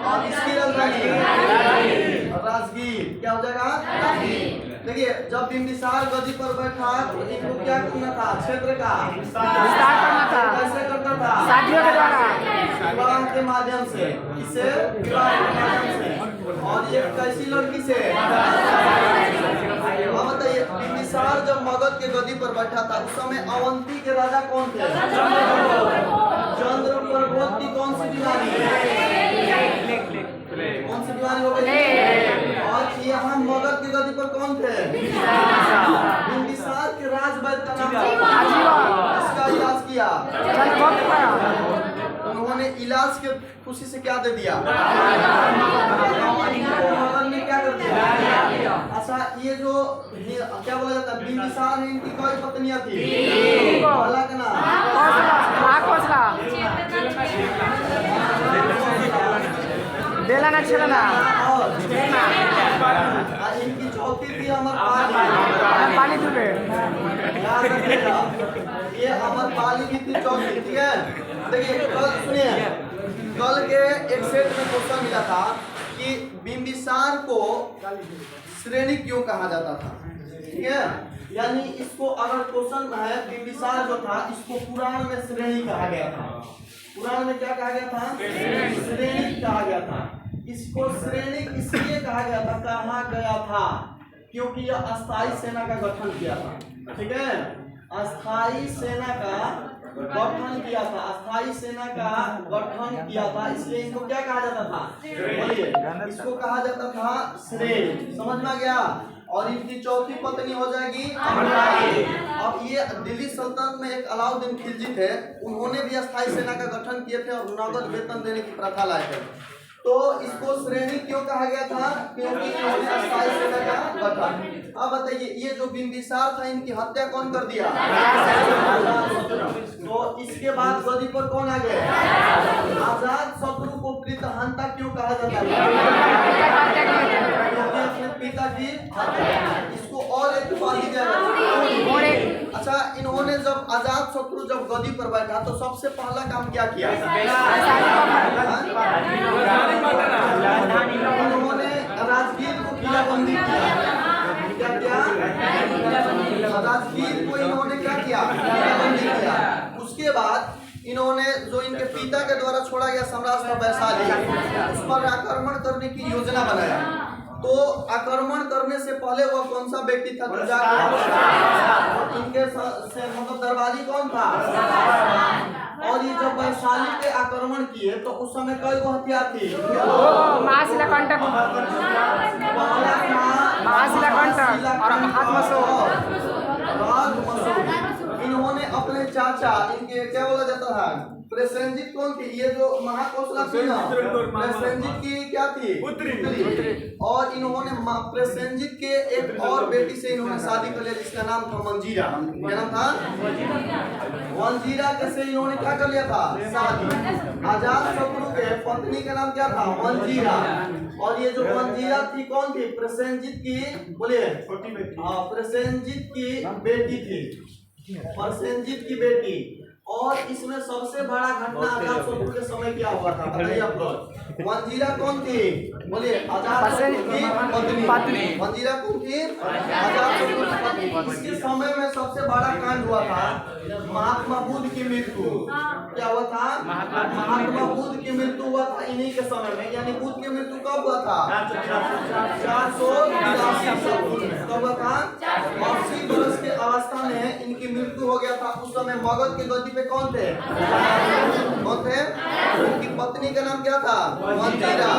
और इसकी राजधानी राजगीर। क्या हो जाएगा? देखिए जब बिंबिसार गद्दी पर बैठा तो इनको क्या करना था? क्षेत्र का विस्तार करना था। कैसे करता था? साथियों के द्वारा विवाह के माध्यम से। किससे? विवाह के माध्यम से। और ये कैसी लड़की से? बताइए बिंबिसार जब मगध के गद्दी पर बैठा था उस समय अवंती के राजा कौन थे? चंद्रप्रभोत की कौन सी बीमारी? कौन सी बीमारी हो गई? और यहाँ मगध की गद्दी पर कौन थे? बिंबिसार के राजवैद्य का नाम इसका इलाज किया। उन्होंने इलाज के खुशी से क्या दे दिया? मगध ने क्या कर दिया? अच्छा ये जो क्या बोला जाता है बिंबिसार है इनकी कई पत्नियां थी? पहला का नाम बेलाना छेलाना और इनकी चौथी थी पानी दुबे। याद रखिएगा ये अमरपाली की थी चौथी। ठीक है देखिए कल सुनिए कल के एक सेट में क्वेश्चन मिला था कि बिंबिसार को श्रेणी क्यों कहा जाता था? ठीक है यानी इसको अगर क्वेश्चन है बिंबिसार जो था इसको पुराण में श्रेणी कहा गया था। पुराण में क्या कहा गया था? श्रेणी कहा गया था। इसको श्रेणी इसलिए कहा गया था क्योंकि यह अस्थाई सेना का गठन किया था। ठीक है अस्थाई सेना का गठन किया था। अस्थाई सेना का गठन किया था इसलिए इसको क्या कहा जाता था? बोलिए इसको कहा जाता था श्रेणी। समझ में आ गया? और इनकी चौथी पत्नी हो जाएगी अमरपाली। अब ये दिल्ली सल्तनत में एक अलाउद्दीन खिलजी थे उन्होंने भी अस्थाई सेना का गठन किए थे और नगद वेतन देने की प्रथा लाए थे। तो इसको श्रेणी क्यों कहा गया था? क्योंकि इन्होंने अस्थाई सेना का गठन। अब बताइए ये जो बिंबिसार था इनकी हत्या कौन कर दिया? तो इसके बाद गद्दी पर कौन आ गए? अजातशत्रु को प्रीतहंता क्यों कहा जाता है? क्योंकि अपने पिता की हत्या। इसको और एक उपाधि दिया जाता। अच्छा इन्होंने जब अजातशत्रु जब गद्दी पर बैठा तो सबसे पहला काम क्या किया? उन्होंने राजगीर को किलाबंदी किया। क्या किया? राजगीर को इन्होंने क्या किया? किलाबंदी किया। उसके बाद इन्होंने जो इनके पिता के द्वारा छोड़ा गया साम्राज्य था वैशाली उस पर आक्रमण करने की योजना बनाया। तो आक्रमण करने से पहले वह कौन सा व्यक्ति था? इनके मतलब दरबारी कौन था? और ये जब वैशाली पे आक्रमण किए तो उस समय कई गो हथियार थी? इन्होंने अपने चाचा इनके क्या बोला जाता था? प्रसेनजीत कौन थी? ये जो महाकौशला थी ना प्रसेनजीत की क्या थी? पुत्री। और इन्होंने प्रसेनजीत के एक और बेटी से इन्होंने शादी कर लिया जिसका नाम था मंजीरा। क्या नाम था? मंजीरा के से इन्होंने क्या कर लिया था? शादी। अजातशत्रु के पत्नी का नाम क्या था? मंजीरा। और ये जो मंजीरा थी कौन थी? प्रसेनजीत की बोलिए प्रसेनजीत की बेटी थी। प्रसेनजीत की बेटी। और इसमें सबसे बड़ा घटना अजातशत्रु के समय क्या हुआ था? बताइए आप लोग। मंजीरा कौन थी? बोलिए अजातशत्रु की पत्नी। मंजीरा कौन थी? अजातशत्रु की पत्नी। इसके समय में सबसे बड़ा कांड हुआ था महात्मा बुद्ध की मृत्यु। क्या हुआ था? महात्मा बुद्ध की मृत्यु हुआ था इन्हीं के समय में। यानी बुद्ध की मृत्यु कब हुआ था? 483 कब हुआ था? 80 वर्ष के अवस्था में इनकी मृत्यु हो गया था। उस समय मगध के गद्दी पे कौन थे? कौन थे? उनकी पत्नी का नाम क्या था? मंजीरा।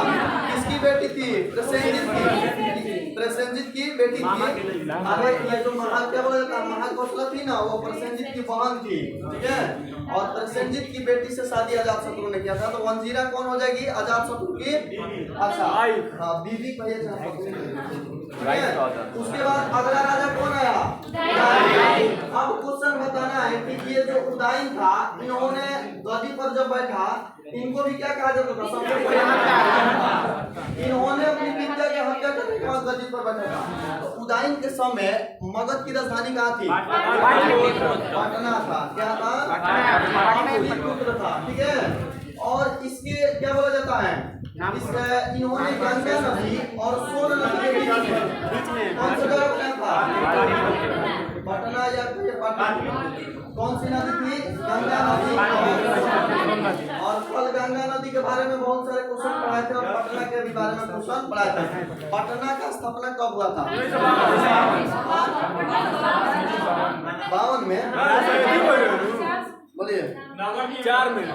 किसकी बेटी थी? प्रसेनजीत की। प्रसेनजीत की बेटी थी। अरे ये जो क्या बोला जाता है महाकौशला थी ना वो प्रसेनजीत की बहन थी। ठीक है और प्रसेनजीत की बेटी से शादी अजातशत्रु ने किया था। तो मंजीरा कौन हो जाएगी? अजातशत्रु की अच्छा हाँ बीवी कहिए। उसके बाद अगला राजा कौन आया? अब क्वेश्चन बताना है कि ये जो उदयन था इन्होंने गद्दी पर जब बैठा इनको भी क्या कहा जाता था? सबसे पहले इन्होंने अपनी विद्या की हत्या करने के बाद गद्दी पर बैठा था। तो उदयन के समय मगध की राजधानी कहाँ थी? पटना था। क्या था? ठीक है और इसके क्या बोला जाता है? इन्होंने गंगा नदी और सोन नदी के बीच में कौन सा जगह बनाया था? पटना या फिर पटना? कौन सी नदी थी? गंगा नदी। और कल गंगा नदी के बारे में बहुत सारे क्वेश्चन पढ़ाए थे और पटना के भी बारे में क्वेश्चन पढ़ाए थे। पटना का स्थापना कब हुआ था? 52 में। बोलिए 4 में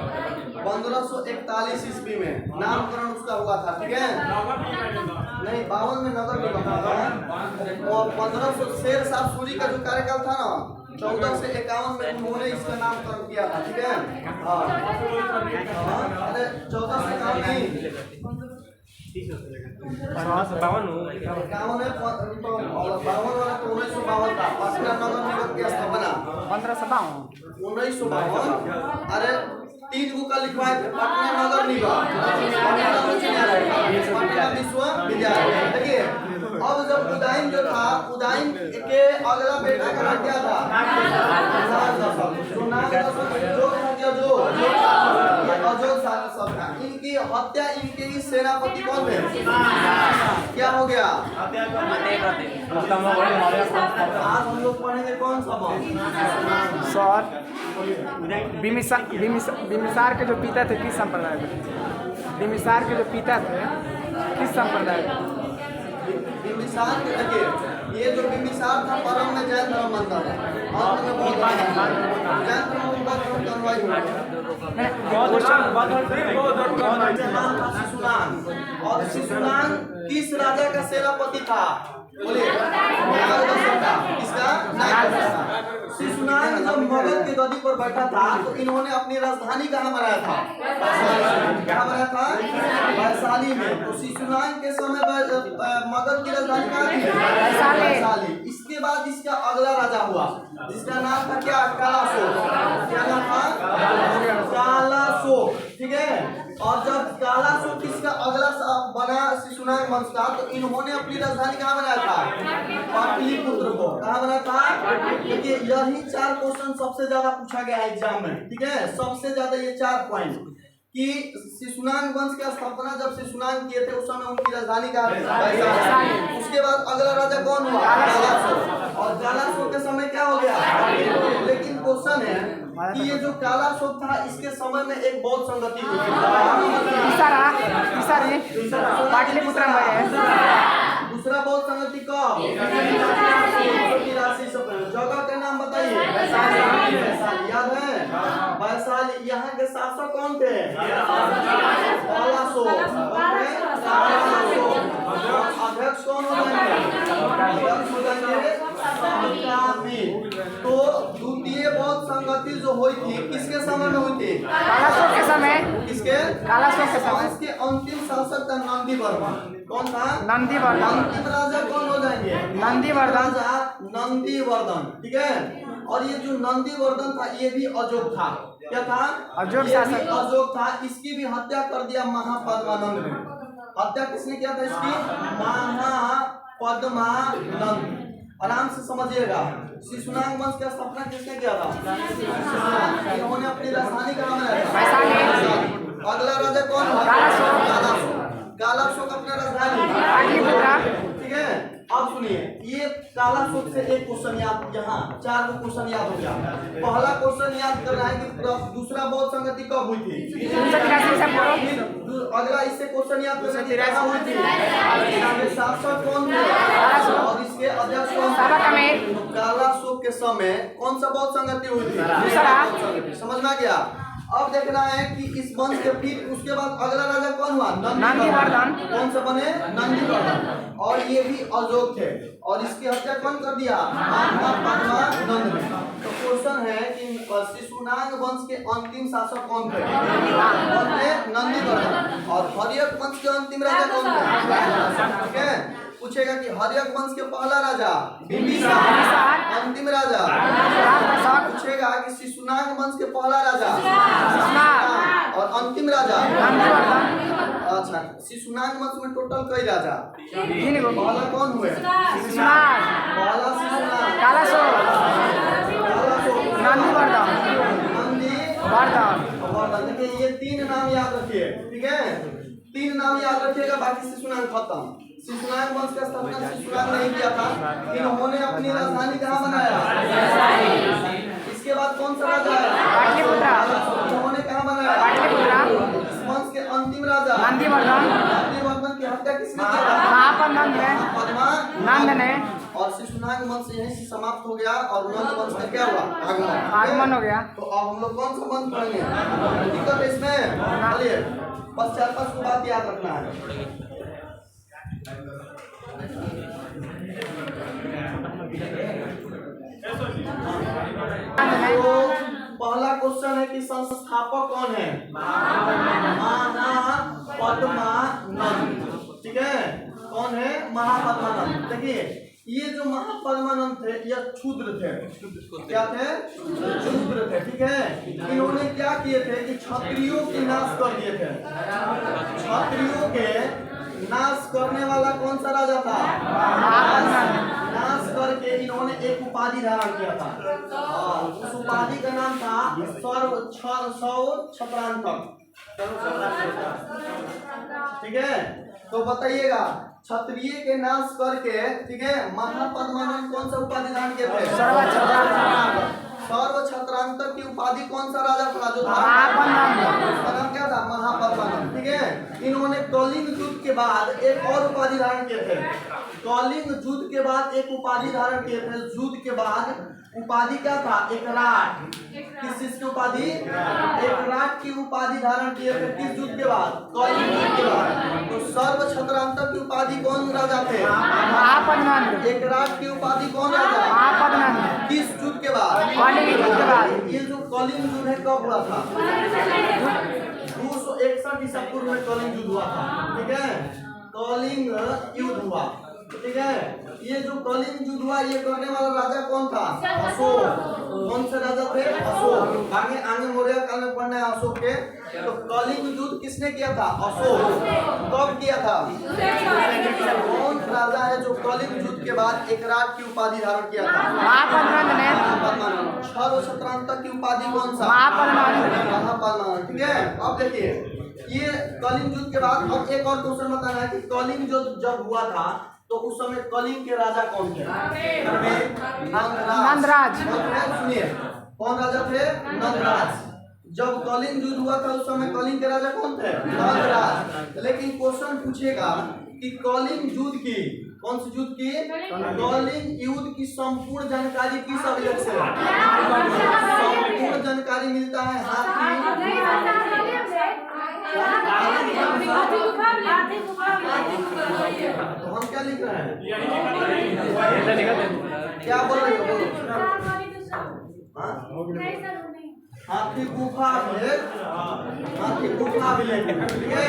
1541 ईस्वी में नामकरण उसका हुआ था। ठीक है, नहीं 52 में नगर निगम था। और 1500 शेर शाह सूरी का जो कार्यकाल था ना, 14 से 51 में उन्होंने इसका नामकरण किया था। ठीक है, हाँ, अरे 14 से 51 नहीं, 52 51 है तो 52 वाला तो 1952 था। पटना नगर निगम की स्थापना 1952। अरे 3 गो का लिखवाए थे, पटना नगर निगम, पटना विश्वविद्यालय। देखिए अब जब उदयन जो था, उदयन के अगला बेटा का नाम क्या था? इनकी हत्या, इनके ही सेनापति कौन थे? क्या हो गया? आज हम लोग पढ़ेंगे कौन सा सर बिम्बिसार के जो पिता थे किस संप्रदाय के? बिम्बिसार के जो पिता थे किस संप्रदाय के? बिम्बिसार के, देखिए ये जो बिम्बिसार था परम में जैन धर्म मानता था, अंत में बौद्ध धर्म, जैन धर्म में बौद्ध धर्म का अनुयायी हुआ। शिशुनाग, और शिशुनाग किस राजा का सेनापति था? बोलिए किसका? शिशुनाग जब मगध के गद्दी पर बैठा था तो इन्होंने अपनी राजधानी कहाँ बनाया था? कहाँ बनाया था? वैशाली में। तो शिशुनाग के समय मगध की राजधानी कहाँ थी? वैशाली। इसके बाद इसका अगला राजा हुआ जिसका नाम था क्या? कालाशोक। क्या नाम था? कालाशोक। ठीक है, और जब कालाशोक इसका अगला बना शिशुनाग वंश का, तो इन्होंने अपनी राजधानी कहाँ बनाया था? पाटलिपुत्र को। कहाँ बनाया था? देखिए यही 4 क्वेश्चन सबसे ज्यादा पूछा गया है एग्जाम में। ठीक है, सबसे ज्यादा ये 4 पॉइंट कि शिशुनाग वंश की स्थापना जब शिशुनाग किए थे उस समय उनकी राजधानी का वैशाली। उसके बाद अगला राजा कौन हुआ? कालाशोक। और कालाशोक के समय क्या हो गया? लेकिन क्वेश्चन है कि ये जो कालाशोक था इसके समय में एक बौद्ध संगति हुई थी। पाटलिपुत्र में दूसरा बौद्ध संगति कब? 383 से पहले। जगह का नाम बताइए। वैशाली। याद है? वैशाली। यहाँ के शासक कौन थे? कालाशोक। अध्यक्ष कौन हो जाएंगे? तो द्वितीय बौद्ध संगति जो हुई थी किसके समय में हुई थी? कालाशोक के समय। किसके? कालाशोक के समय। इसके अंतिम शासक था नंदीवर्धन। कौन था? नंदीवर्धन। अंतिम राजा कौन हो जाएंगे? नंदीवर्धन। राजा नंदीवर्धन। ठीक है, और ये जो नंदीवर्धन था ये भी अजोग था। क्या था? अजोग शासक। अजोग था। इसकी भी हत्या कर दिया महापद्मानंद ने। हत्या किसने किया था इसकी? महापद्मानंद। आराम से समझिएगा। शिशुनाग वंश की स्थापना किसने किया था? इन्होंने अपनी राजधानी कहाँ बनाया? अगला राजा कौन था? कालाशोक। कालाशोक अपना राजधानी। ठीक है, अब सुनिए ये कालाशोक से एक क्वेश्चन याद, यहाँ 4 क्वेश्चन याद हो गया। पहला क्वेश्चन याद कर रहा है कि दूसरा बौद्ध संगति कब हुई थी? अगला इससे क्वेश्चन याद कर रहे हैं हुई थी? शासक कौन थे और इसके अध्यक्ष कौन थे? कालाशोक के समय कौन सा बौद्ध संगति हुई थी? समझ में आ गया? अब देखना है कि इस वंश के फिर उसके बाद अगला राजा कौन हुआ? नंदीवर्धन। कौन सा बने? नंदीवर्धन। और ये भी अजोग थे और इसकी हत्या कौन कर दिया? महापद्मानंद ने। तो क्वेश्चन है कि शिशुनाग वंश के अंतिम शासक कौन थे? नंदीवर्धन। और हर्यक वंश के अंतिम राजा कौन थे? ठीक है, पूछेगा कि हर्यक वंश के पहला राजा बिम्बिसार, अंतिम राजा पूछेगा कि शिशुनाग वंश के पहला राजा और अंतिम राजा। अच्छा, शिशुनाग वंश में टोटल कई राजा? पहला कौन हुए? पहला शिशुनाग, नंदीवर्धन। देखिए ये 3 नाम याद रखिए। ठीक है, तीन नाम याद रखिएगा, बाकी शिशुनाग खत्म। शिशुनाग वंश का स्थापना शिशुनाग नहीं किया था, इन्होंने अपनी राजधानी कहाँ बनाया? इसके बाद कौन सा राजा है? इन्होंने कहाँ बनाया? इस वंश के अंतिम राजा नंदीवर्धन की हत्या किसने की? नंद ने। और शिशुनाग वंश यहीं से समाप्त हो गया और नंद वंश का क्या हुआ? आगमन हो गया। तो अब हम लोग कौन सा वंश पढ़ेंगे? दिक्कत है इसमें? चलिए बस 4-5 को बात याद रखना है। तो पहला क्वेश्चन है कि संस्थापक कौन है? महापद्मानंद। ठीक है, कौन है? महापद्मानंद। देखिए ये जो महापद्मानंद थे यह क्षुद्र थे। क्या थे? क्षुद्र थे। ठीक है, इन्होंने क्या किए थे कि क्षत्रियों के नाश कर दिए थे। क्षत्रियों के नाश करने वाला कौन सा राजा था? नाश करके इन्होंने एक उपाधि धारण किया था। उस उपाधि का नाम था सौर छत्रांतक। ठीक है, तो बताइएगा क्षत्रिय के नाश करके, ठीक है, महापद्मानंद कौन सा उपाधि धारण किए थे? सर्व छत्रांतक की उपाधि कौन सा राजा था जो था? उसका नाम क्या था? महापद्मानंद। ठीक है, इन्होंने कलिंग युद्ध के बाद एक और उपाधि धारण किए थे। कलिंग युद्ध के बाद एक उपाधि धारण किए थे। युद्ध के बाद उपाधि क्या था? एकराट। किस चीज की उपाधि? एकराट की उपाधि धारण किए थे। किस युद्ध के बाद? कलिंग युद्ध के बाद। तो सर्व छत्रांतक की उपाधि कौन राजा थे? महापद्मानंद। एकराट की उपाधि कौन राजा? महापद्मानंद। किस युद्ध के बाद? कलिंग युद्ध के बाद। ये जो कलिंग युद्ध है कब हुआ था? 261 ईसा पूर्व में कलिंग युद्ध हुआ था। ठीक है, कलिंग युद्ध हुआ। ठीक है, ये जो कलिंग युद्ध हुआ ये करने वाला राजा कौन था? अशोक। कौन से राजा थे? अशोक। आगे मौर्य काल में पढ़ना है अशोक के। तो कलिंग युद्ध किसने किया था? अशोक। कब किया था? कौन राजा है जो कलिंग युद्ध के बाद एकराट की उपाधि धारण किया था? महापद्मानंद। सर्व छत्रांतक की उपाधि कौन सा? महापद्मानंद। ठीक है, अब देखिए ये कलिंग युद्ध के बाद अब एक और क्वेश्चन बताना है कि कलिंग युद्ध जब हुआ था तो उस समय कलिंग के राजा कौन थे? नंदराज। सुनिए, कौन राजा थे? नंदराज। जब कलिंग युद्ध हुआ था उस समय कलिंग के राजा कौन थे? नंदराज। लेकिन क्वेश्चन पूछेगा कि कलिंग युद्ध की, कौन सी युद्ध की? कलिंग युद्ध की संपूर्ण जानकारी किस अभिलेख से? संपूर्ण जानकारी मिलता है तो हम क्या लिख रहे हैं? क्या बोल रहे हो? बोलो। हाथी गुफा अभिलेख। हाथी गुफा अभिलेख। ठीक है,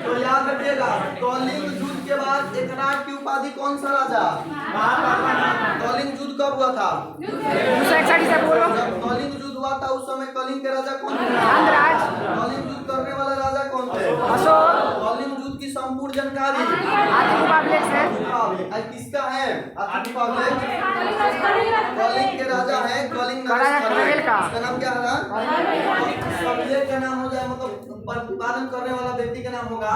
तो याद रखिएगा कलिंग युद्ध के बाद एकराट की उपाधि कौन सा राजा? कलिंग युद्ध कब हुआ था? 261 ईसा पूर्व। जब कलिंग युद्ध हुआ था उस समय कलिंग के राजा कौन थे? नंदराज। कलिंग युद्ध करने वाला राजा कौन थे? अशोक। कलिंग युद्ध की संपूर्ण जानकारी हाथी गुफा अभिलेख से। किसका है हाथी गुफा अभिलेख? कलिंग के राजा है कलिंग नरेश का। उसका नाम क्या है? अभिलेख का नाम हो जाए मतलब प्रतिपादन करने वाला व्यक्ति का नाम होगा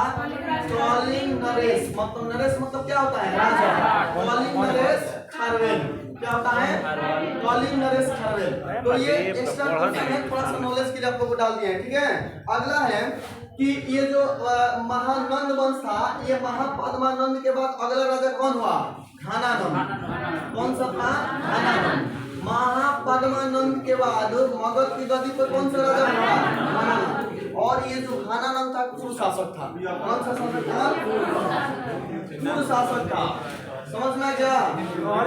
कलिंग नरेश। मतलब नरेश मतलब क्या होता है? राजा। कलिंग नरेश खारवेल। क्या होता है? कलिंग नरेश खारवेल। तो ये एक्स्ट्रा क्वेश्चन है, थोड़ा सा नॉलेज के लिए आप लोगों को डाल दिए हैं। ठीक है, अगला है कि ये जो महानंद वंश था ये महापद्मानंद के बाद अगला राजा कौन हुआ? घनानंद। कौन सा था? घनानंद। महापद्मानंद के बाद मगध की गद्दी पर कौन सा राजा हुआ? घनानंद। और ये जो घनानंद था कुरु शासक था। कौन सा शासक था? कुरु शासक था। समझ में आ गया?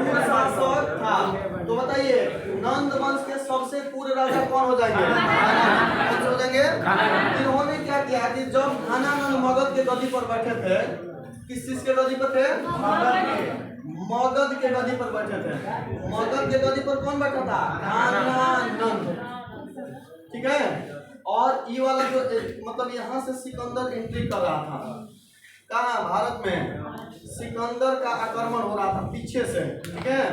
कुरु शासक था। तो बताइए नंद वंश के सबसे पूर्व राजा कौन हो जाएंगे? कौन से हो जाएंगे? इन्होंने क्या किया कि जब घनानंद मगध के गद्दी पर बैठे थे, किस चीज के गद्दी पर थे? मगध के गद्दी पर बैठे थे। मगध के गद्दी पर कौन बैठा था? घनानंद। ठीक है, और ये वाला जो मतलब यहाँ से सिकंदर एंट्री कर रहा था कहाँ? भारत में सिकंदर का आक्रमण हो रहा था पीछे से। ठीक है,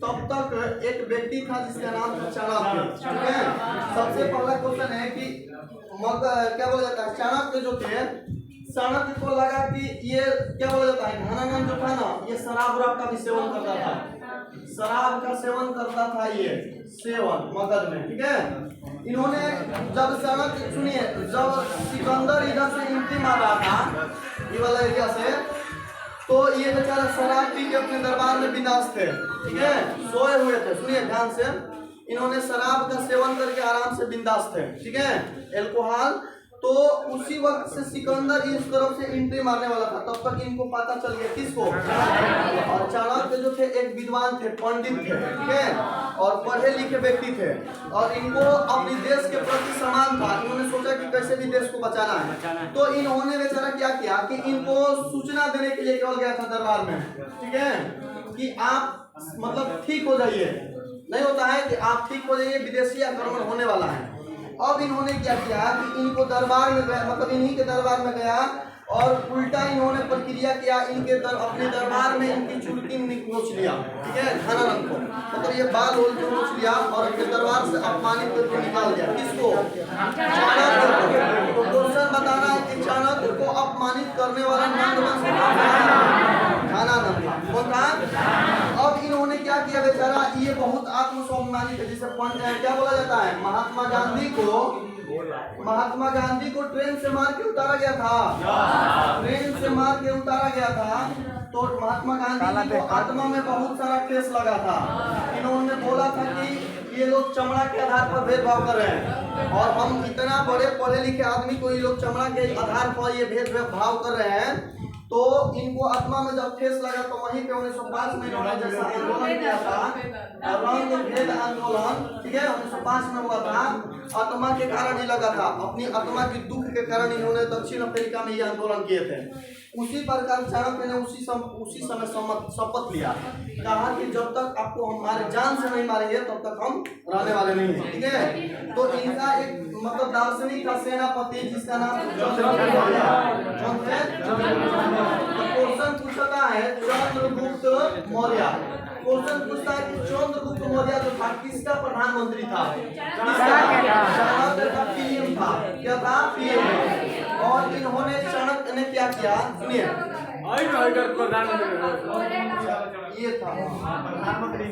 तब तक एक व्यक्ति था जिसका नाम था चाणक्य। ठीक है, सबसे पहला क्वेश्चन है कि क्या बोला जाता है? चाणक्य जो थे चाणक्य को लगा कि ये क्या बोला जाता है, घनानंद जो था ना ये शराब वराब का भी सेवन करता था, शराब का सेवन करता था, ये सेवन मगध में, ठीक है। इन्होंने जब चाणक्य सुनिए, जब सिकंदर इधर से एंट्री मार रहा था ये वाला एरिया से, तो ये बेचारा शराब पी के अपने दरबार में बिंदास थे, ठीक है, सोए हुए थे। सुनिए ध्यान से, इन्होंने शराब का सेवन करके आराम से बिंदास थे, ठीक है, अल्कोहल। तो उसी वक्त से सिकंदर इस तरफ से एंट्री मारने वाला था, तब तक इनको पता चल गया किसको, और चाणक्य जो थे एक विद्वान थे, पंडित थे, ठीक है, और पढ़े लिखे व्यक्ति थे, और इनको अपने देश के प्रति सम्मान था। इन्होंने सोचा कि कैसे भी देश को बचाना है, तो इन्होंने बेचारा क्या किया कि इनको सूचना देने के लिए केवल गया था दरबार में, ठीक है, कि आप मतलब ठीक हो जाइए, नहीं होता है कि आप ठीक हो जाइए, विदेशी आक्रमण होने वाला है। अब इन्होंने क्या किया कि इनको दरबार में गया, मतलब इन्हीं के दरबार में गया, और उल्टा इन्होंने प्रक्रिया किया, अपने दरबार में इनकी चुटकी नोच लिया, ठीक है, घनानंद को, मतलब ये बाल होल को नोच लिया और अपने दरबार से अपमानित करके निकाल दिया। किसको, चाणक्य को। तो क्वेश्चन बताना है कि चाणक्य को अपमानित करने वाला नंदवंश घनानंद था, कौन था। अब इन्होंने क्या किया बेचारा, ये बहुत आत्मस्वाभिमानी थे, जिसे क्या बोला जाता है, महात्मा गांधी को ट्रेन से मार के उतारा गया था, ट्रेन से मार के उतारा गया था। तो महात्मा गांधी को आत्मा में बहुत सारा ठेस लगा था। इन्होंने बोला था कि ये लोग चमड़ा के आधार पर भेदभाव कर रहे हैं, और हम इतना बड़े पढ़े लिखे आदमी को ये लोग चमड़ा के आधार पर ये भेदभाव कर रहे हैं। तो इनको आत्मा में जब ठेस लगा तो वहीं पे 1905 में इन्होंने जैसा आंदोलन किया था, रंग भेद आंदोलन, ठीक है, 1905 में हुआ था, आत्मा के कारण ही लगा था, अपनी आत्मा की दुख के कारण इन्होंने दक्षिण अफ्रीका में ये आंदोलन किए थे। उसी प्रकार चाणक्य ने उसी समय शपथ लिया, कहा कि जब तक आपको हमारे जान से नहीं मारेंगे तब तक हम रहने वाले नहीं हैं, ठीक है। तो इनका एक मतलब दार्शनिक था, सेनापति, जिसका नाम क्वेश्चन पूछता है चंद्रगुप्त मौर्य। क्वेश्चन पूछता है कि चंद्रगुप्त मौर्य जो था किसका प्रधानमंत्री था, चाणक्य का पीएम था, क्या था, पीएम। और इन्होंने चाणक्य ने क्या किया, सुनिए, ये था प्रधानमंत्री,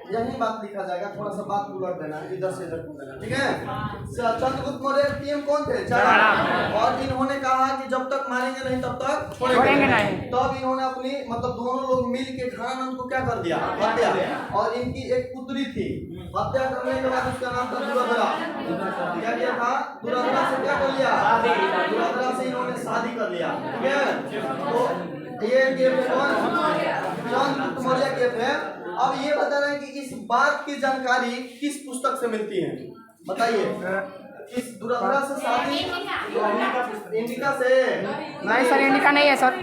यही बात लिखा जाएगा, थोड़ा सा बात उलट देना, इधर से इधर देना, ठीक है। चंद्रगुप्त मौर्य पीएम कौन थे, चाणक्य। और इन्होंने कहा कि जब तक मारेंगे नहीं तब तक छोड़ेंगे नहीं। तब इन्होंने अपनी मतलब दोनों लोग मिल के घनानंद को क्या कर दिया, हत्या। और इनकी एक पुत्री थी, हत्या करने के बाद उसका नाम था दुराधरा। क्या किया था, दुराधरा से क्या कर लिया, दुराधरा से इन्होंने शादी कर लिया, ठीक है। तो ये चंद्रगुप्त मौर्य के थे। अब ये बता रहे हैं कि इस बात की जानकारी किस पुस्तक से मिलती है, बताइए। इस दुराधरा से शादी इंडिका से नहीं सर, इंडिका नहीं है सर,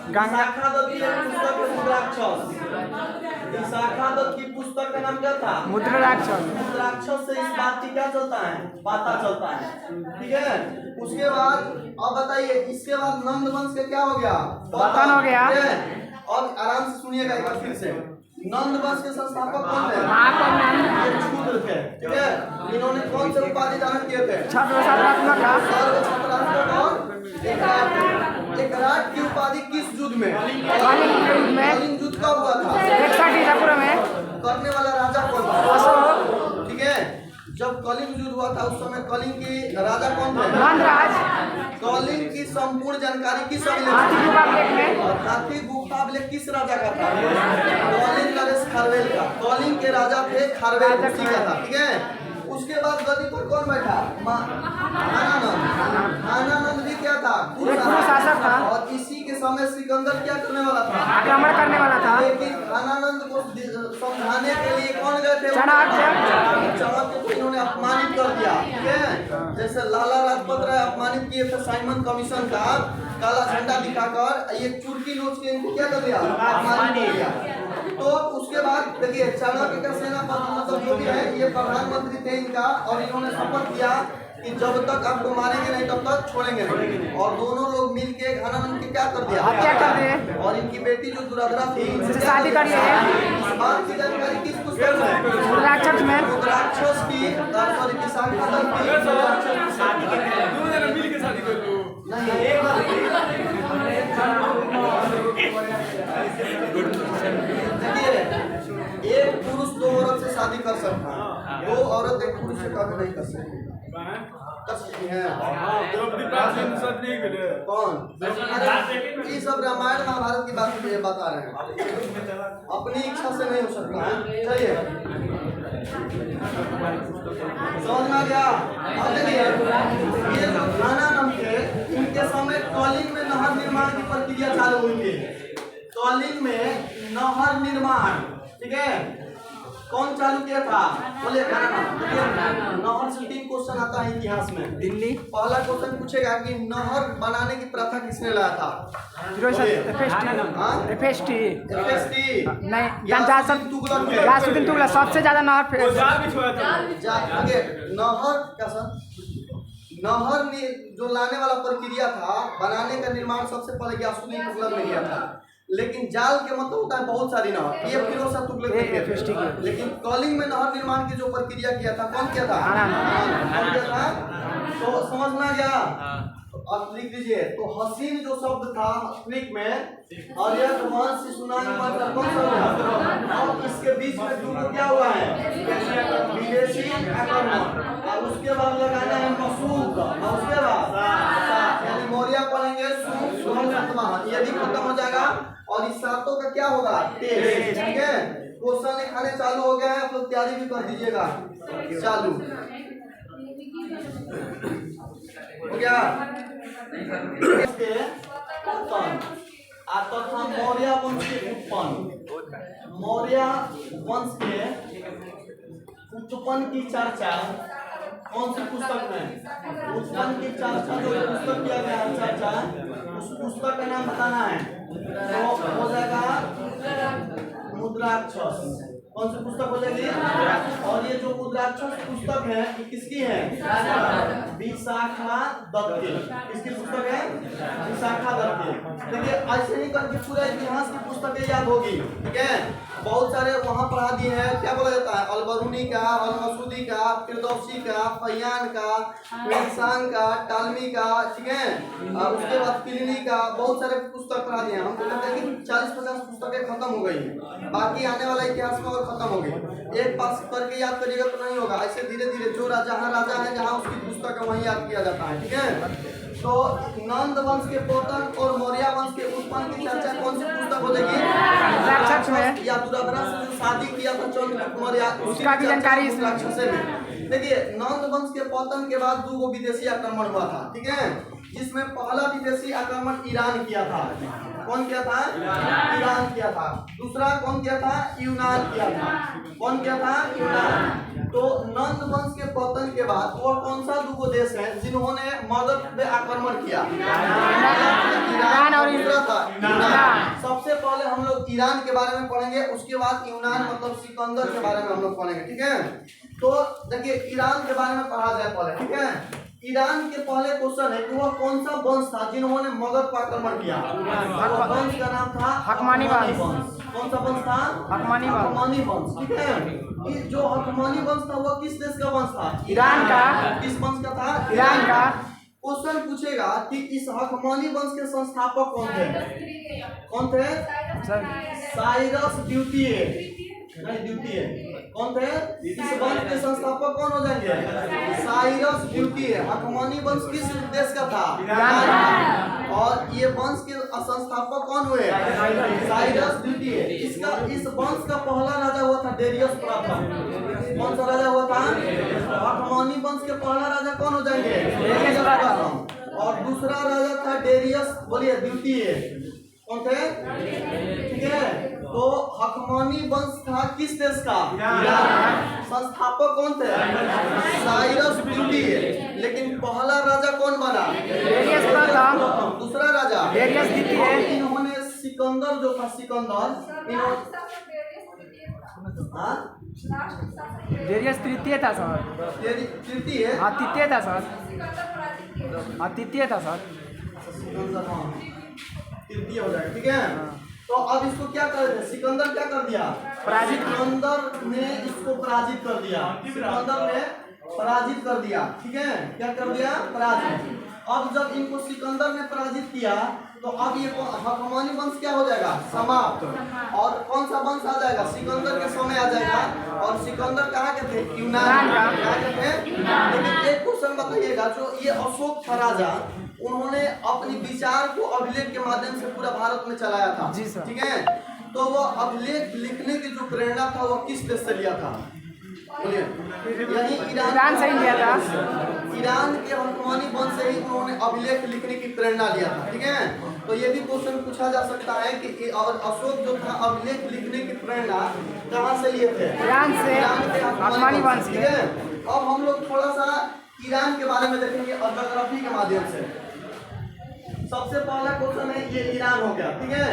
शाखा दत्त की पुस्तक है मुद्राक्षस। शाखा दत्त की पुस्तक का नाम क्या था, मुद्राक्षस। मुद्राक्षस से इस बात की क्या चलता है, पता चलता है, ठीक है। उसके बाद अब बताइए, इसके बाद नंद वंश का क्या हो गया, पतन हो गया। अब आराम से सुनिएगा एक बार फिर से, नंद वंश के संस्थापक कौन थे, ये शूद्र थे, ठीक है। इन्होंने कौन से उपाधि धारण किए थे, एकराट की उपाधि किस युद्ध में, कलिंग युद्ध कब हुआ था, करने वाला राजा कौन था, ठीक है। जब कलिंग युद्ध हुआ था उस समय कलिंग की राजा कौन थे, कलिंग की संपूर्ण जानकारी किस हाथी गुफा किस राजा का था, कलिंग नरेश खारवेल का, कलिंग के राजा थे खारवेल उसी का था, ठीक है। उसके बाद गद्दी पर कौन बैठा, घनानंद भी क्या था, शासक था। और इसी के समय सिकंदर क्या करने वाला था, आक्रमण करने वाला था। लेकिन घनानंद को समझाने के लिए कौन गए थे, चाणक्य को इन्होंने अपमानित कर दिया, ठीक है। जैसे लाला लाजपत राय अपमानित किए थे साइमन कमीशन का, काला झंडा दिखाकर एक चुटकी नोच के इनको क्या कर दिया, अपमानित कर दिया। तो उसके बाद देखिए चाणक्य का सेनापति मतलब जो भी है ये प्रधानमंत्री थे इनका, और इन्होंने शपथ किया कि जब तक आपको मारेंगे नहीं तब तक छोड़ेंगे नहीं। और दोनों लोग मिलके घनानंद की क्या कर दिया, हत्या कर दिए। और इनकी बेटी जो दुराधरा थी इनसे शादी कर ली है। इस बात की जानकारी किस पुस्तक में, मुद्राक्षस में, मुद्राक्षस की, सॉरी विशाखा दत्त की, नहीं देखिए, एक पुरुष दो औरत से शादी कर सकता है, दो औरत एक पुरुष से कभी नहीं कर सकती। कर सकती हैं? कौन? अरे ये सब रामायण महाभारत की बात मुझे बता रहे हैं, अपनी इच्छा से नहीं हो सकता है। चलिए, समझ में आ गया? अब देखिए, ये जो खाना नाम थे, इनके समय कॉलिंग में नहर निर्माण की प्रक्रिया चालू हुई थी। कॉलिंग में नहर निर्माण, ठीक है, कौन चालू किया था? बोले खाना नाम। नहर से 3 क्वेश्चन आता है इतिहास में। दिल्ली पहला क्वेश्चन पूछेगा कि नहर बनाने की प्रथा किसने लाया था? एफएसटी नहीं यासुद्दीन तुगलक ने। यासुद्दीन तुगलक सबसे ज्यादा नहर आगे नहर क्या सर? नहर ने जो लाने वाला प्रक्रिया था, बनाने का निर्माण सबसे पहले यासुद्दीन तुगलक ने किया था। लेकिन जाल के मतलब होता है बहुत सारी नहर, ये फिरोज शाह तुगलक ने किया था। लेकिन कॉलिंग में नहर निर्माण की जो प्रक्रिया किया था, कौन किया था? कौन किया था? तो समझ में आ गया? अब लिख लीजिए। तो हसीन जो शब्द था ग्रीक में, और यह वंश सुनाने वाला कौन सा? और इसके बीच में दूर क्या हुआ है? विदेशी आक्रमण। और उसके बाद लगाना है मसूद, और उसके बाद यानी मौर्य पढ़ेंगे ये भी खत्म हो जाएगा। और इस सातों का क्या होगा? टेस्ट, ठीक है। क्वेश्चन लिखाने चालू हो गया है, आप लोग तैयारी भी कर दीजिएगा। चालू हो गया। तथा मौर्य वंश के उत्पन्न, मौर्य वंश के उत्पन्न की चर्चा कौन सी पुस्तक में? उत्पन्न की चर्चा जो पुस्तक किया गया है चर्चा, उस पुस्तक का नाम बताना है। तो हो जाएगा मुद्राक्षस। कौन सी पुस्तक हो जाएगी? और ये जो मुद्राक्षस पुस्तक है ये किसकी है? विशाखा दत्त की। किसकी पुस्तक है? विशाखा दत्त की। देखिए, ऐसे नहीं करके पूरा इतिहास की पुस्तकें याद होगी, ठीक है। बहुत सारे वहाँ पढ़ा दिए हैं, क्या बोला जाता है? अलबरूनी का, अलमसूदी का, फिरदौसी का, फैयान का, मेहसान का, टालमी का, ठीक है। उसके बाद प्लिनी का, बहुत सारे पुस्तक पढ़ा दिए हैं। हम कहते हैं कि 40-50 पुस्तकें खत्म हो गई हैं, बाकी आने वाला इतिहास में और खत्म हो गई। एक पास करके याद करिएगा तो नहीं होगा, ऐसे धीरे धीरे जो जहाँ राजा है, जहाँ उसकी पुस्तक है वहीं याद किया जाता है, ठीक है। तो नंद वंश के पतन और मौर्य वंश के उत्पन्न की चर्चा कौन सी पुस्तक हो जाएगी? या दुराधरा से जो शादी किया था चंद्रगुप्त मौर्य, उसका भी जानकारी इसमें। देखिए, नंद वंश के पतन के बाद 2 विदेशी आक्रमण हुआ था, ठीक है, जिसमें पहला विदेशी आक्रमण ईरान किया था। कौन किया था? ईरान किया था। दूसरा कौन किया था? यूनान किया था। कौन किया था? यूनान। तो नंद वंश के पतन के बाद वो कौन सा 2 देश हैं जिन्होंने मगध पे आक्रमण किया? ईरान और यूनान। सबसे पहले हम लोग ईरान के बारे में पढ़ेंगे, उसके बाद यूनान मतलब सिकंदर के बारे में हम लोग पढ़ेंगे, ठीक है। तो देखिए, ईरान के बारे में पढ़ा जाए पहले, ठीक है। ईरान के पहले क्वेश्चन है कि वह कौन सा वंश था जिन्होंने मगध पर आक्रमण किया? वंश का नाम था हकमानी वंश। कौन सा वंश था? हकमानी वंश, ठीक है। ये जो हकमानी वंश था वो किस देश का वंश था? ईरान का। किस वंश का था? ईरान का। क्वेश्चन पूछेगा कि इस हकमानी वंश के संस्थापक कौन थे? कौन थे? साइरस द्वितीय। कौन थे? इस वंश के संस्थापक कौन हो जाएंगे? साइरस द्वितीय। हकमानी वंश किस देश का था? ईरान। और ये वंश के संस्थापक कौन हुए? साइरस द्वितीय। इस वंश का पहला राजा हुआ था डेरियस प्रथम। कौन सा राजा हुआ था? हकमानी वंश के पहला राजा कौन हो जाएंगे? डेरियस प्रथम। और दूसरा राजा था डेरियस, बोलिए, द्वितीय। कौन थे? ठीक है। तो हकमानी वंश था किस देश का? ईरान। संस्थापक कौन थे? साइरस द्वितीय। लेकिन पहला राजा कौन बना? डेरियस प्रथम। दूसरा राजा डेरियस द्वितीय। इन्होंने सिकंदर जो था, सिकंदर डेरियस तृतीय था सर। तृतीय? हाँ, तृतीय था सर। हाँ, तृतीय था सर। तृतीय हो जाएगा, ठीक है। तो अब इसको क्या कर दिया? सिकंदर क्या कर दिया? पराजित। सिकंदर ने इसको पराजित कर दिया। सिकंदर ने पराजित कर दिया, ठीक है। क्या कर दिया? पराजित। अब जब इनको सिकंदर ने पराजित किया तो अब ये हकमानी वंश क्या हो जाएगा? समाप्त। और कौन सा वंश आ जाएगा? सिकंदर के समय आ जाएगा। और सिकंदर कहाँ के थे? यूनान के थे। लेकिन एक क्वेश्चन बताइएगा, जो ये अशोक था राजा, उन्होंने अपनी विचार को अभिलेख के माध्यम से पूरा भारत में चलाया था, ठीक है? तो वो अभिलेख लिखने की जो प्रेरणा था वो किस देश से लिया था? बोलिए। यही ईरान से ही लिया था। ईरान के हकमानी वंश से ही उन्होंने अभिलेख लिखने की प्रेरणा लिया था, ठीक है? तो ये भी क्वेश्चन पूछा जा सकता है कि और अशोक जो था अभिलेख लिखने की प्रेरणा कहाँ से लिए थे? ईरान से, ईरान के हकमानी वंश ठीक है? अब हम लोग थोड़ा सा ईरान के बारे में देखेंगे ज्योग्राफी के माध्यम से। सबसे पहला क्वेश्चन है ये ईरान हो गया, ठीक है?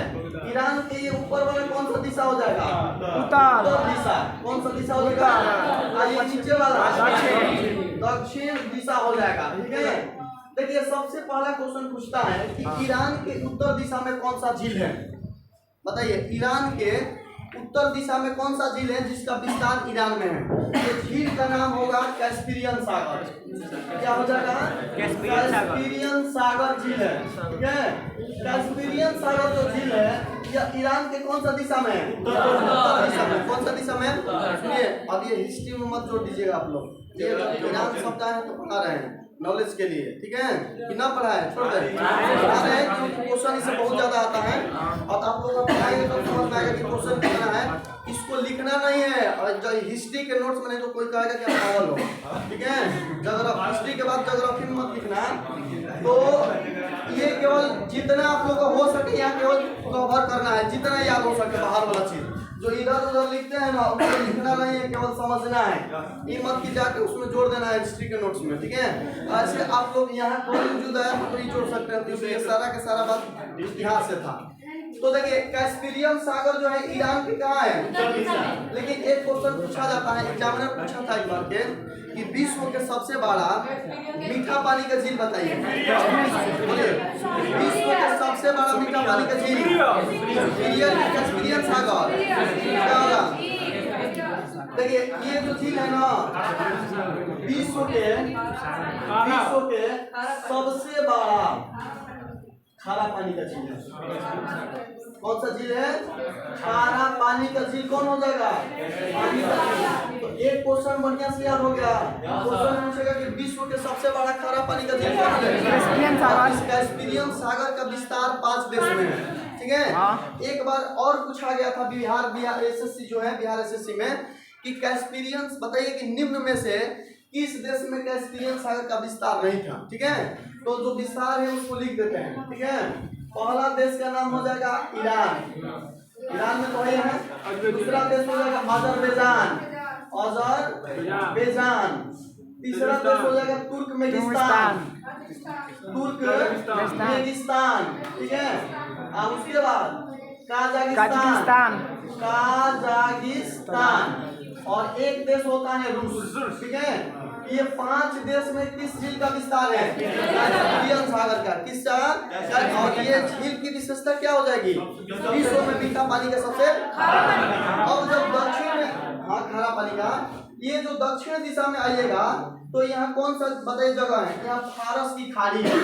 ईरान के ये ऊपर वाला कौन सा दिशा हो जाएगा? उत्तर दिशा। कौन सा दिशा हो जाएगा? ये नीचे वाला दक्षिण दिशा हो जाएगा, ठीक है? देखिए सबसे पहला क्वेश्चन पूछता है कि ईरान के उत्तर दिशा में कौन सा झील है? बताइए, ईरान के उत्तर दिशा में कौन सा झील है जिसका विस्तार ईरान में है? ये झील का नाम होगा कैस्पियन सागर। क्या हो जाएगा? कैस्पियन सागर झील है, ठीक है? कैस्पियन सागर जो झील है यह ईरान के कौन सा दिशा में है? उत्तर दिशा में। कौन सा दिशा में? सुनिए, अब ये हिस्ट्री में मत जोड़ दीजिएगा आप लोग, ये ईरान शब्द है तो पढ़ा रहे हैं नॉलेज के लिए, ठीक है? बिना पढ़ाए छोड़ दें, पढ़ा रहे हैं क्योंकि क्वेश्चन इससे बहुत ज्यादा आता है और आप लोग पढ़ाएंगे तो समझ में आएगा कि क्वेश्चन कितना है। इसको लिखना नहीं है, और जो हिस्ट्री के नोट्स में नहीं तो कोई कहेगा कि आप पागल हो, ठीक है? ज्योग्राफी, हिस्ट्री के बाद ज्योग्राफी में मत लिखना। तो ये केवल जितना आप लोग को हो सके यहाँ केवल कवर करना है, जितना याद हो सके बाहर वाला चीज। जो इधर उधर लिखते हैं ना उसको लिखना नहीं है, केवल समझना है। ये मत की जाके उसमें जोड़ देना है हिस्ट्री के नोट्स में, ठीक है? ऐसे आप लोग यहाँ कोई मौजूद है तो ही जोड़ सकते हैं, तो ये सारा का सारा बात इतिहास से था। तो देखिए कैस्पियन सागर जो है ईरान के कहाँ है? लेकिन एक क्वेश्चन पूछा जाता है, एग्जामिनर पूछा था एक बार के कि विश्व के सबसे बड़ा मीठा पानी का झील बताइए। बोलिए, विश्व के सबसे बड़ा मीठा पानी का झील कैस्पियन सागर क्या होगा? देखिए ये जो झील है ना विश्व के सबसे बड़ा खारा पानी का झील है। कौन सा झील है? खारा पानी का झील। कौन हो जाएगा? पानी का झील। तो एक क्वेश्चन बढ़िया से याद हो गया। क्वेश्चन पूछेगा कि विश्व के सबसे बड़ा खारा पानी का झील कौन है? कैस्पियन सागर का विस्तार 5 देश में है, ठीक है? एक बार और पूछा गया था बिहार एसएससी जो है, बिहार एसएससी में कि कैस्पियन बताइए कि निम्न में से किस देश में कैस्पियन सागर का विस्तार नहीं था, ठीक है? तो जो विस्तार है उसको लिख देते हैं, ठीक है? पहला देश का नाम हो जाएगा ईरान, ईरान में तो वही है। दूसरा देश हो जाएगा अजरबैजान, तीसरा देश हो जाएगा तुर्कमेनिस्तान, ठीक है? अब उसके बाद काजाकिस्तान, और एक देश होता है रूस, ठीक है? ये 5 देश में किस झील का विस्तार है? कैस्पियन सागर का। किसका? और ये झील की विशेषता क्या हो जाएगी? विश्व में मीठा पानी का सबसे। अब जब दक्षिण में खारा पानी का, ये जो दक्षिण दिशा में आइएगा तो यहाँ कौन सा बताइए जगह है? यहाँ फारस की खाड़ी है।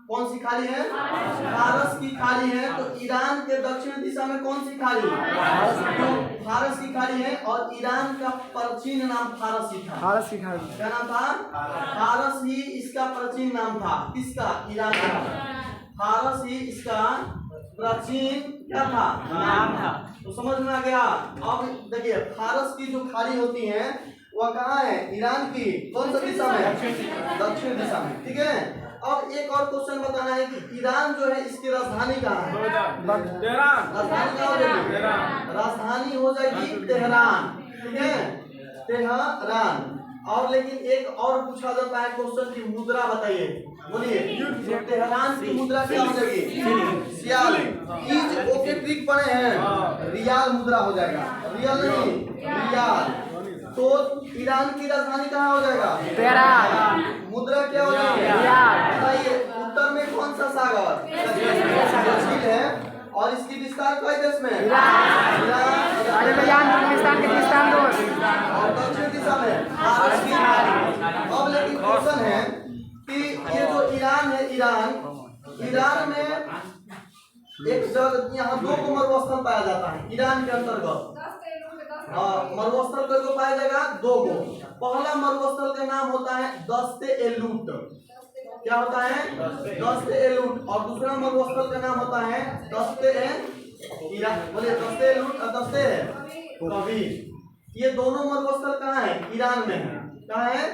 कौन सी खाड़ी है? फारस की खाड़ी है। तो ईरान के दक्षिण दिशा में कौन सी खाड़ी है? फारस की खाड़ी है। और ईरान का प्राचीन नाम फारस ही था। फारस की खाड़ी क्या नाम था? फारस ही इसका प्राचीन नाम था। किसका? ईरान का। फारस ही इसका प्राचीन क्या था? नाम था। तो समझ में आ गया? अब देखिए फारस की जो खाड़ी होती है वह कहाँ है? ईरान की कौन सा दिशा में? दक्षिण दिशा में, ठीक है? अब एक और क्वेश्चन बताना है कि ईरान जो है इसकी राजधानी कहाँ है? राजधानी कहाँ हो जाएगी? राजधानी हो जाएगी तेहरान, ठीक है? तेहरान। और लेकिन एक और पूछा जाता है क्वेश्चन की मुद्रा बताइए। बोलिए, तेहरान की मुद्रा क्या हो जाएगी? सियाल। ईज ओके ट्रिक पढ़े हैं, रियाल मुद्रा हो जाएगा। रियल नहीं, रियाल। तो ईरान की राजधानी कहाँ हो जाएगा? तेहरान। मुद्रा क्या हो जाएगी? बताइए, उत्तर में कौन सा सागर? झील है। और इसकी विस्तार कई देश में? अजरबैजान, तुर्कमेनिस्तान, किर्गिस्तान, रूस। और दक्षिण दिशा में फारस की खाड़ी। अब लेकिन क्वेश्चन है कि ये जो ईरान है ईरान में एक जगह यहाँ 2 गो मरुस्थल पाया जाता है ईरान के अंतर्गत। मरुस्थल को पाया जाएगा 2 गो। पहला मरुस्थल का नाम होता है दस्ते एलूट। क्या होता है? दस्ते एलूट। और दूसरा मरुस्थल का नाम होता है दस्ते ईरान। बोलिए दस्ते एलूट और दस्ते कबीर। ये दोनों मरुस्थल कहाँ है? ईरान में है। कहाँ है?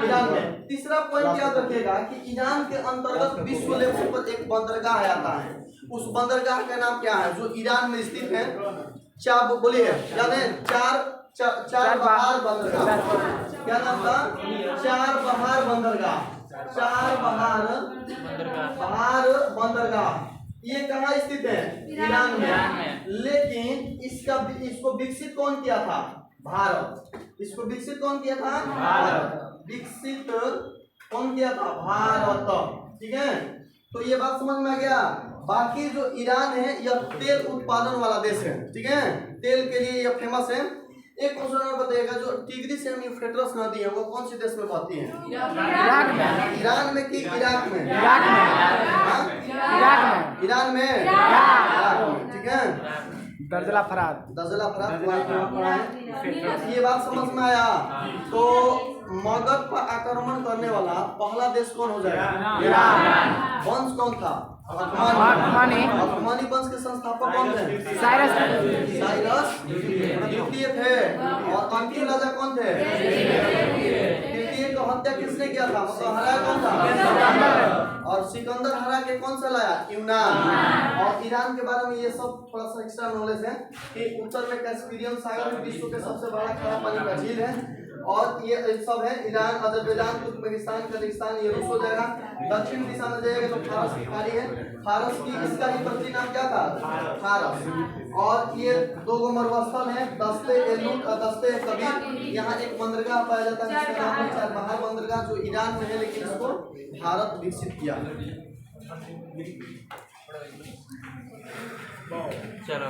ईरान में। तीसरा पॉइंट याद रखिएगा कि ईरान के अंतर्गत विश्व लेवल पर एक बंदरगाह आता है। उस बंदरगाह का नाम क्या है? जो ईरान में स्थित है। बोलिए याद है? चार बहार बंदरगाह। क्या नाम था? चार बहार बंदरगाह। चार बहार बंदरगाह ये कहाँ स्थित है? ईरान में। लेकिन इसको विकसित कौन किया था? भारत। इसको विकसित कौन किया था? भारत। विकसित कौन किया था? भारत। ठीक है, तो ये बात समझ में आ गया। बाकी जो ईरान है यह तेल उत्पादन वाला देश है। ठीक है, तेल के लिए यह फेमस है। एक क्वेश्चन और बताइएगा, जो टिग्रिस यूफ्रेटिस नदी है वो कौन से देश में बहती है? इराक में। ईरान में कि इराक में? इराक में। हाँ? इराक में। ईरान में? इराक में। ठीक है, दर्जला फरात। दर्जला फरात पढ़ा है। ये बात समझ में आया। तो मगध पर आक्रमण करने वाला पहला देश कौन हो जाएगा? ईरान। वंश कौन था? अथमानी वंश के संस्थापक कौन थे? साइरस द्वितीय थे। और अंतिम राजा कौन थे? तृतीय को हत्या किसने किया था? मतलब हराया कौन था? और सिकंदर हरा के कौन सा लाया? यूनान। और ईरान के बारे में ये सब थोड़ा सा एक्स्ट्रा नॉलेज है कि उत्तर में कैस्पियन सागर विश्व के सबसे बड़ा खारा पानी का झील है। और ये सब है ईरान, अजरबैजान, तुर्कमेनिस्तान, कजाकिस्तान, ये रूस हो जाएगा। दक्षिण दिशा में जाएगा तो फारस की खाड़ी है। फारस की इसका ही पृथ्वी नाम क्या था? फारस। और ये 2 गो मरुस्थल है, दस्ते एलूट और दस्ते कबीर। यहाँ एक बंदरगाह पाया जाता है जिसका नाम है चार बहार बंदरगाह, जो ईरान में है, लेकिन इसको भारत विकसित किया। चलो।